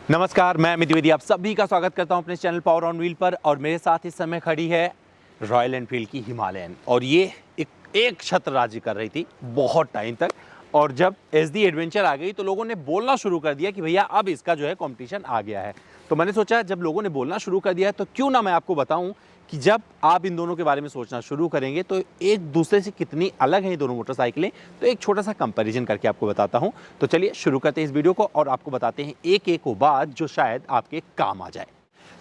नमस्कार, मैं अमित द्विवेदी आप सभी का स्वागत करता हूं अपने चैनल पावर ऑन व्हील पर। और मेरे साथ इस समय खड़ी है रॉयल एनफील्ड की हिमालयन, और ये एक छत्र राज्य कर रही थी बहुत टाइम तक। और जब एसडी एडवेंचर आ गई तो लोगों ने बोलना शुरू कर दिया कि भैया अब इसका जो है कंपटीशन आ गया है। तो मैंने सोचा जब लोगों ने बोलना शुरू कर दिया है तो क्यों ना मैं आपको बताऊं कि जब आप इन दोनों के बारे में सोचना शुरू करेंगे तो एक दूसरे से कितनी अलग हैं ये दोनों मोटरसाइकिलें। तो एक छोटा सा कंपैरिजन करके आपको बताता हूं। तो चलिए शुरू करते हैं इस वीडियो को और आपको बताते हैं एक एक बात जो शायद आपके काम आ जाए।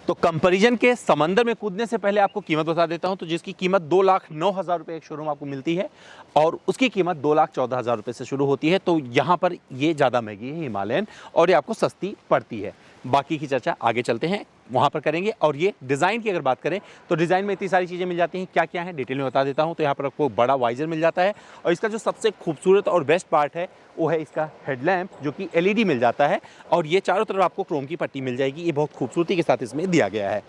तो कंपैरिजन के समंदर में कूदने से पहले आपको कीमत बता देता हूं। तो जिसकी कीमत 2,09,000 रुपये एक शोरूम आपको मिलती है और उसकी कीमत 2,14,000 रुपये से शुरू होती है। तो यहाँ पर ये ज़्यादा महंगी है हिमालयन और ये आपको सस्ती पड़ती है। बाकी की चर्चा आगे चलते हैं वहाँ पर करेंगे। और ये डिज़ाइन की अगर बात करें तो डिज़ाइन में इतनी सारी चीज़ें मिल जाती हैं। क्या क्या है डिटेल में बता देता हूँ। तो यहाँ पर आपको बड़ा वाइजर मिल जाता है और इसका जो सबसे खूबसूरत और बेस्ट पार्ट है वो है इसका हेडलैम्प जो कि एलईडी मिल जाता है। और ये चारों तरफ आपको क्रोम की पट्टी मिल जाएगी। ये बहुत खूबसूरती के साथ इसमें दिया गया है।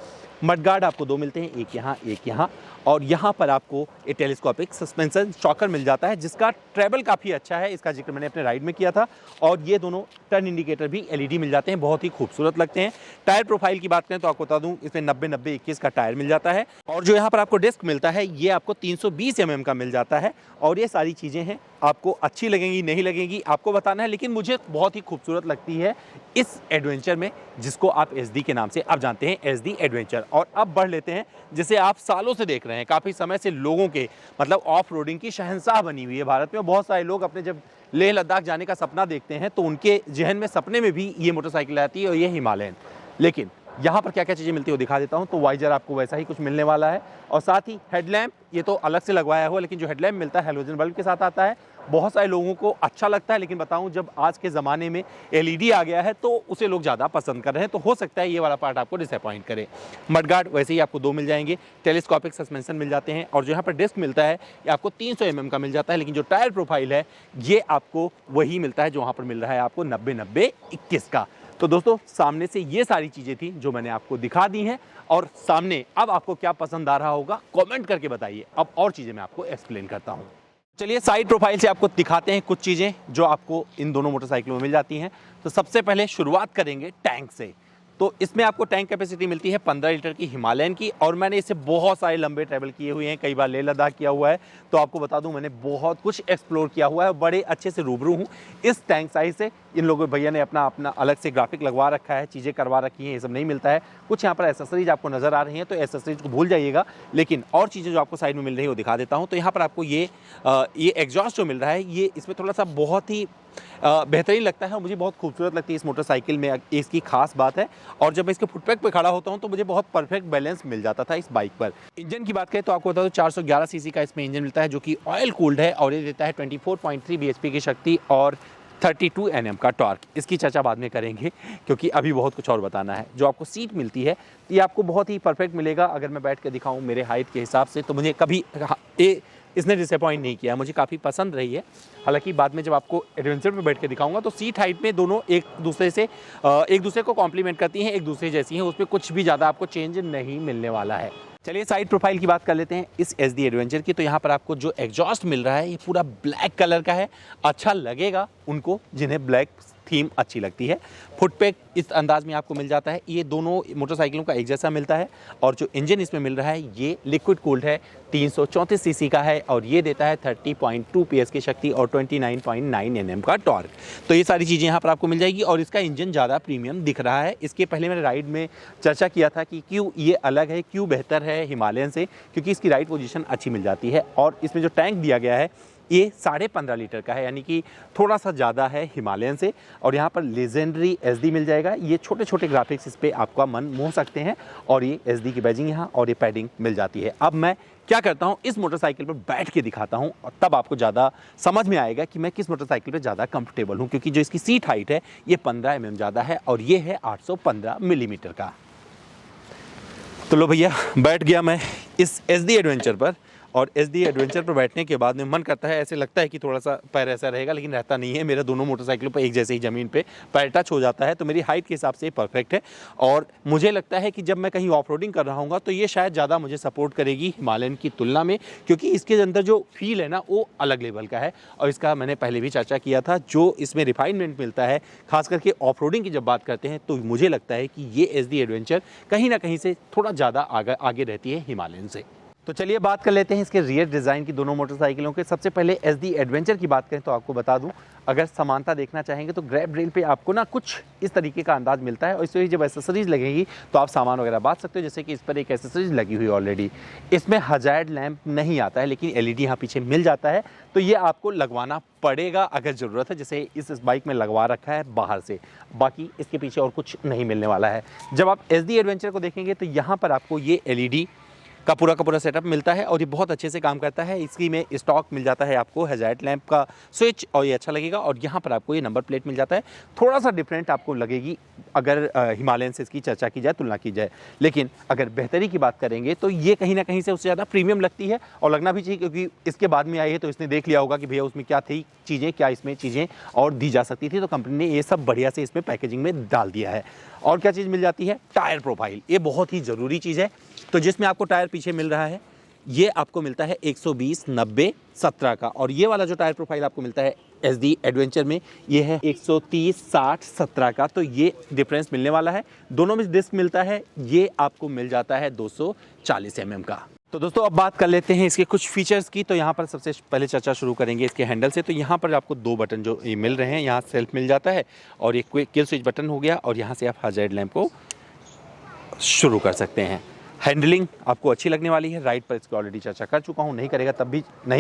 मडगार्ड आपको दो मिलते हैं, एक यहाँ और यहाँ पर आपको एक टेलीस्कोपिक सस्पेंशन शॉकर मिल जाता है जिसका ट्रेवल काफ़ी अच्छा है। इसका जिक्र मैंने अपने राइड में किया था। और ये दोनों टर्न इंडिकेटर भी एलईडी मिल जाते हैं, बहुत ही खूबसूरत लगते हैं। टायर प्रोफाइल की बात करें तो आपको बता दूं इसमें 90-90-21 का टायर मिल जाता है। और जो यहाँ पर आपको डिस्क मिलता है ये आपको 320 mm का मिल जाता है। और ये सारी चीज़ें हैं, आपको अच्छी लगेंगी नहीं लगेंगी आपको बताना है, लेकिन मुझे बहुत ही खूबसूरत लगती है इस एडवेंचर में जिसको आप एसडी के नाम से आप जानते हैं, एसडी एडवेंचर। और अब बढ़ लेते हैं जिसे आप सालों से देख रहे हैं, काफ़ी समय से लोगों के मतलब ऑफ रोडिंग की शहंशाह बनी हुई है भारत में। बहुत सारे लोग अपने जब लेह लद्दाख जाने का सपना देखते हैं तो उनके जहन में सपने में भी ये मोटरसाइकिल आती है और ये हिमालयन। लेकिन यहाँ पर क्या क्या चीज़ें मिलती है वो दिखा देता हूँ। तो वाइजर आपको वैसा ही कुछ मिलने वाला है और साथ ही हेडलैम्प ये तो अलग से लगवाया हुआ, लेकिन जो हेडलैम्प मिलता है हेलोजन बल्ब के साथ आता है। बहुत सारे लोगों को अच्छा लगता है, लेकिन बताऊं जब आज के ज़माने में एलईडी आ गया है तो उसे लोग ज़्यादा पसंद कर रहे हैं। तो हो सकता है ये वाला पार्ट आपको डिसअपॉइंट करे। मडगार्ड वैसे ही आपको दो मिल जाएंगे, टेलीस्कोपिक सस्पेंशन मिल जाते हैं और जो यहाँ पर डिस्क मिलता है ये आपको 300 mm का मिल जाता है। लेकिन जो टायर प्रोफाइल है ये आपको वही मिलता है जो वहाँ पर मिल रहा है आपको 90-90-21 का। तो दोस्तों सामने से ये सारी चीज़ें थी जो मैंने आपको दिखा दी हैं और सामने अब आपको क्या पसंद आ रहा होगा कमेंट करके बताइए। अब और चीज़ें मैं आपको एक्सप्लेन करता हूँ। चलिए साइड प्रोफाइल से आपको दिखाते हैं कुछ चीज़ें जो आपको इन दोनों मोटरसाइकिलों में मिल जाती हैं। तो सबसे पहले शुरुआत करेंगे टैंक से। तो इसमें आपको टैंक कैपेसिटी मिलती है 15 लीटर की हिमालयन की। और मैंने इससे बहुत सारे लंबे ट्रैवल किए हुए हैं, कई बार लेह लद्दाख किया हुआ है। तो आपको बता दूं मैंने बहुत कुछ एक्सप्लोर किया हुआ है, बड़े अच्छे से रूबरू हूँ इस टैंक साइज से। इन लोगों भैया ने अपना अलग से ग्राफिक लगवा रखा है, चीज़ें करवा रखी हैं, ये सब नहीं मिलता है। कुछ यहाँ पर एसेसरीज आपको नज़र आ रही हैं तो एसेसरीज को भूल जाइएगा, लेकिन और चीज़ें जो आपको साइड में मिल रही है वो दिखा देता हूँ। तो यहाँ पर आपको ये एग्जॉस्ट जो मिल रहा है ये इसमें थोड़ा सा बहुत ही बेहतरीन लगता है और मुझे बहुत खूबसूरत लगती है इस मोटरसाइकिल में, इसकी खास बात है। और जब मैं इसके फुटपैक पे खड़ा होता हूं तो मुझे बहुत परफेक्ट बैलेंस मिल जाता था इस बाइक पर। इंजन की बात करें तो आपको बता दो 411 सीसी का इसमें इंजन मिलता है जो कि ऑयल कूल्ड है और ये देता है 24.3 bhp की शक्ति और 32 Nm का टॉर्क। इसकी चर्चा बाद में करेंगे क्योंकि अभी बहुत कुछ और बताना है। जो आपको सीट मिलती है ये आपको बहुत ही परफेक्ट मिलेगा। अगर मैं बैठ के दिखाऊं मेरे हाइट के हिसाब से तो मुझे कभी इसने डिसअपॉइंट नहीं किया, मुझे काफ़ी पसंद रही है। हालांकि बाद में जब आपको एडवेंचर में बैठ के दिखाऊंगा तो सीट हाइट में दोनों एक दूसरे को कॉम्प्लीमेंट करती हैं, एक दूसरे जैसी हैं, उसमें कुछ भी ज़्यादा आपको चेंज नहीं मिलने वाला है। चलिए साइड प्रोफाइल की बात कर लेते हैं इस एसडी एडवेंचर की। तो यहाँ पर आपको जो एग्जॉस्ट मिल रहा है ये पूरा ब्लैक कलर का है। अच्छा लगेगा उनको जिन्हें ब्लैक थीम अच्छी लगती है। फुटपैक इस अंदाज में आपको मिल जाता है। ये दोनों मोटरसाइकिलों का एक जैसा मिलता है और जो इंजन इसमें मिल रहा है ये लिक्विड कूल्ड है, 334 सीसी का है और ये देता है 30.2 PS की शक्ति और 29.9 Nm का टॉर्क। तो ये सारी चीज़ें यहाँ पर आपको मिल जाएगी और इसका इंजन ज़्यादा प्रीमियम दिख रहा है। इसके पहले मैंने राइड में चर्चा किया था कि क्यों ये अलग है, क्यों बेहतर है हिमालयन से, क्योंकि इसकी राइड पोजीशन अच्छी मिल जाती है। और इसमें जो टैंक दिया गया है ये 15.5 लीटर का है, यानी कि थोड़ा सा ज़्यादा है हिमालयन से। और यहाँ पर लेजेंडरी एसडी मिल जाएगा। ये छोटे छोटे ग्राफिक्स इस पर आपका मन मोह सकते हैं और ये एसडी की बैजिंग यहाँ और ये पैडिंग मिल जाती है। अब मैं क्या करता हूँ इस मोटरसाइकिल पर बैठ के दिखाता हूँ और तब आपको ज़्यादा समझ में आएगा कि मैं किस मोटरसाइकिल पर ज़्यादा कंफर्टेबल हूँ, क्योंकि जो इसकी सीट हाइट है ये 15 mm ज़्यादा है और ये है 815 मिलीमीटर का। तो लो भैया बैठ गया मैं इस एसडी एडवेंचर पर और SD एडवेंचर पर बैठने के बाद में मन करता है, ऐसे लगता है कि थोड़ा सा पैर ऐसा रहेगा, लेकिन रहता नहीं है। मेरा दोनों मोटरसाइकिलों पर एक जैसे ही ज़मीन पे पैर टच हो जाता है, तो मेरी हाइट के हिसाब से परफेक्ट है। और मुझे लगता है कि जब मैं कहीं ऑफ रोडिंग कर रहा हूँ तो ये शायद ज़्यादा मुझे सपोर्ट करेगी हिमालयन की तुलना में, क्योंकि इसके अंदर जो फील है ना वो अलग लेवल का है। और इसका मैंने पहले भी चर्चा किया था, जो इसमें रिफाइनमेंट मिलता है खास करके ऑफ रोडिंग की जब बात करते हैं, तो मुझे लगता है कि ये SD एडवेंचर कहीं ना कहीं से थोड़ा ज़्यादा आगे रहती है हिमालयन से। तो चलिए बात कर लेते हैं इसके रियर डिज़ाइन की दोनों मोटरसाइकिलों के। सबसे पहले SD एडवेंचर की बात करें तो आपको बता दूं, अगर समानता देखना चाहेंगे तो ग्रैब रेल पे आपको ना कुछ इस तरीके का अंदाज मिलता है। और इसमें जब एसेसरीज लगेगी तो आप सामान वगैरह बांध सकते हो, जैसे कि इस पर एक एसेसरीज लगी हुई ऑलरेडी। इसमें हजार्ड लैंप नहीं आता है, लेकिन LED यहाँ पीछे मिल जाता है, तो ये आपको लगवाना पड़ेगा अगर ज़रूरत है, जैसे इस बाइक में लगवा रखा है बाहर से। बाकी इसके पीछे और कुछ नहीं मिलने वाला है। जब आप SD एडवेंचर को देखेंगे तो यहाँ पर आपको ये LED का पूरा सेटअप मिलता है और ये बहुत अच्छे से काम करता है। इसकी में स्टॉक मिल जाता है आपको हेडलाइट लैंप का स्विच, और ये अच्छा लगेगा। और यहाँ पर आपको ये नंबर प्लेट मिल जाता है, थोड़ा सा डिफरेंट आपको लगेगी अगर हिमालयन से इसकी चर्चा की जाए, तुलना की जाए। लेकिन अगर बेहतरी की बात करेंगे तो ये कहीं ना कहीं से उससे ज़्यादा प्रीमियम लगती है, और लगना भी चाहिए, क्योंकि इसके बाद में आई है तो इसने देख लिया होगा कि भैया उसमें क्या थी चीज़ें, क्या इसमें चीज़ें और दी जा सकती थी, तो कंपनी ने ये सब बढ़िया से इसमें पैकेजिंग में डाल दिया है। और क्या चीज़ मिल जाती है? Tyre profile. ये बहुत ही ज़रूरी चीज़ है। तो जिसमें आपको टायर पीछे मिल रहा है ये आपको मिलता है 120, 90, 17 का, और ये वाला जो टायर प्रोफाइल आपको मिलता है SD एडवेंचर में ये है 130, 60, 17 का। तो ये डिफरेंस मिलने वाला है। दोनों में डिस्क मिलता है, ये आपको मिल जाता है 240 mm का। तो दोस्तों अब बात कर लेते हैं इसके कुछ फीचर्स की। तो यहाँ पर सबसे पहले चर्चा शुरू करेंगे इसके हैंडल से। तो यहाँ पर आपको 2 बटन जो ये मिल रहे हैं, यहाँ सेल्फ मिल जाता है और एक किल स्विच बटन हो गया, और यहाँ से आप हजार्ड लैंप को शुरू कर सकते हैं। हैंडलिंग आपको अच्छी लगने वाली है। राइट पर इसकी ऑलरेडी चर्चा कर चुका हूँ, नहीं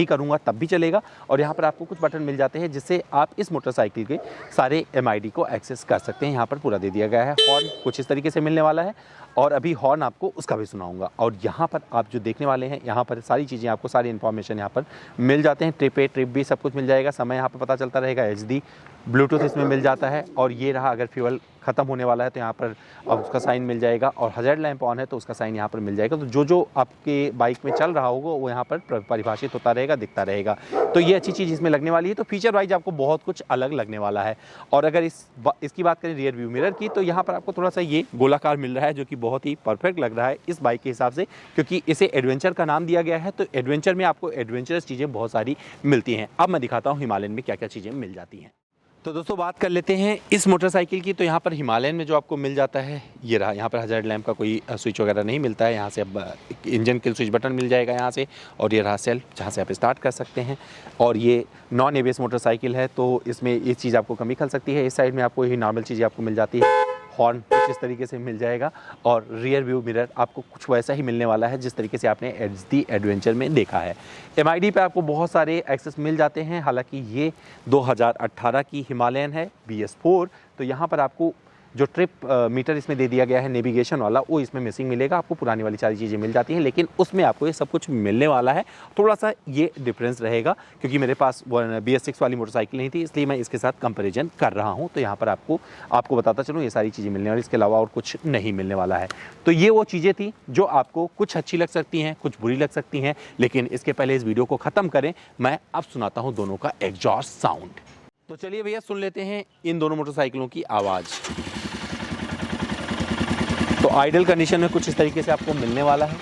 करूँगा तब भी चलेगा। और यहाँ पर आपको कुछ बटन मिल जाते हैं जिससे आप इस मोटरसाइकिल के सारे MID को एक्सेस कर सकते हैं। यहाँ पर पूरा दे दिया गया है। हॉर्न कुछ इस तरीके से मिलने वाला है, और अभी हॉर्न आपको उसका भी सुनाऊंगा। और यहाँ पर आप जो देखने वाले हैं, यहाँ पर सारी चीज़ें आपको, सारी इन्फॉर्मेशन यहाँ पर मिल जाते हैं। ट्रिप भी सब कुछ मिल जाएगा, समय यहाँ पर पता चलता रहेगा। HD ब्लूटूथ इसमें मिल जाता है। और ये रहा, अगर फ्यूल ख़त्म होने वाला है तो यहाँ पर अब उसका साइन मिल जाएगा, और हजार्ड लैंप ऑन है तो उसका साइन यहाँ पर मिल जाएगा। तो जो आपके बाइक में चल रहा होगा वो यहाँ पर परिभाषित होता रहेगा, दिखता रहेगा। तो ये अच्छी चीज़ इसमें लगने वाली है। तो फीचर वाइज आपको बहुत कुछ अलग लगने वाला है। और अगर इसकी बात करें रियर व्यू मिरर की, तो यहाँ पर आपको थोड़ा सा ये गोलाकार मिल रहा है, जो कि बहुत ही परफेक्ट लग रहा है इस बाइक के हिसाब से, क्योंकि इसे एडवेंचर का नाम दिया गया है। तो एडवेंचर में आपको एडवेंचरस चीज़ें बहुत सारी मिलती हैं। अब मैं दिखाता हूँ हिमालयन में क्या क्या चीज़ें मिल जाती हैं। तो दोस्तों बात कर लेते हैं इस मोटरसाइकिल की। तो यहाँ पर हिमालयन में जो आपको मिल जाता है ये रहा, यहाँ पर हजार्ड लैंप का कोई स्विच वगैरह नहीं मिलता है। यहाँ से अब इंजन किल स्विच बटन मिल जाएगा यहाँ से, और ये रहा सेल्फ जहाँ से आप स्टार्ट कर सकते हैं। और ये नॉन ABS मोटरसाइकिल है, तो इसमें ये चीज़ आपको कमी खल सकती है। इस साइड में आपको यही नॉर्मल चीज़ें आपको मिल जाती है। हॉर्न कुछ इस तरीके से मिल जाएगा, और रियर व्यू मिरर आपको कुछ वैसा ही मिलने वाला है जिस तरीके से आपने SD एडवेंचर में देखा है। MID पे आपको बहुत सारे एक्सेस मिल जाते हैं। हालांकि ये 2018 की हिमालयन है BS4। तो यहाँ पर आपको जो ट्रिप मीटर इसमें दे दिया गया है नेविगेशन वाला, वो इसमें मिसिंग मिलेगा। आपको पुरानी वाली सारी चीज़ें मिल जाती हैं, लेकिन उसमें आपको ये सब कुछ मिलने वाला है। थोड़ा सा ये डिफरेंस रहेगा, क्योंकि मेरे पास BS6 वाली मोटरसाइकिल नहीं थी, इसलिए मैं इसके साथ कंपैरिजन कर रहा हूँ। तो यहाँ पर आपको बताता चलूँ ये सारी चीज़ें मिलने वाली, इसके अलावा और कुछ नहीं मिलने वाला है। तो ये वो चीज़ें थी जो आपको कुछ अच्छी लग सकती हैं, कुछ बुरी लग सकती हैं। लेकिन इसके पहले इस वीडियो को ख़त्म करें, मैं अब सुनाता हूँ दोनों का एग्जॉस्ट साउंड। तो चलिए भैया सुन लेते हैं इन दोनों मोटरसाइकिलों की आवाज़। तो आइडल कंडीशन में कुछ इस तरीके से आपको मिलने वाला है।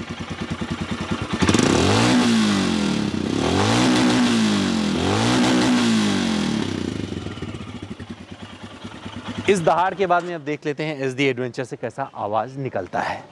इस दहाड़ के बाद में अब देख लेते हैं SD एडवेंचर से कैसा आवाज निकलता है।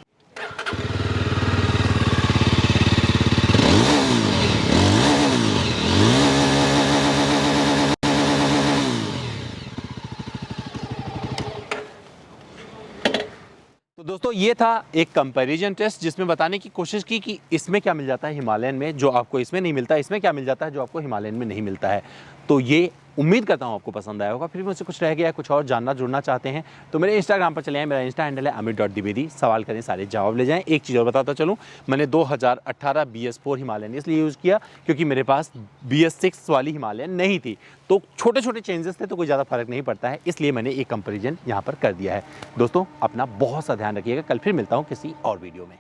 तो दोस्तों ये था एक कंपैरिजन टेस्ट, जिसमें बताने की कोशिश की कि इसमें क्या मिल जाता है हिमालयन में जो आपको इसमें नहीं मिलता है, इसमें क्या मिल जाता है जो आपको हिमालयन में नहीं मिलता है। तो ये उम्मीद करता हूँ आपको पसंद आया होगा। फिर मुझसे कुछ रह गया, कुछ और जानना जुड़ना चाहते हैं तो मेरे इंस्टाग्राम पर चले आए। मेरा इंस्टा हैंडल है amit.dwivedi। सवाल करें, सारे जवाब ले जाएं। एक चीज़ और बताता चलूँ, मैंने 2018 BS4 हिमालयन इसलिए यूज़ किया क्योंकि मेरे पास BS6 वाली हिमालयन नहीं थी। तो छोटे छोटे चेंजेस थे, तो कोई ज़्यादा फर्क नहीं पड़ता है, इसलिए मैंने एक कंपेरिजन यहाँ पर कर दिया है। दोस्तों अपना बहुत सा ध्यान रखिएगा। कल फिर मिलता हूँ किसी और वीडियो में।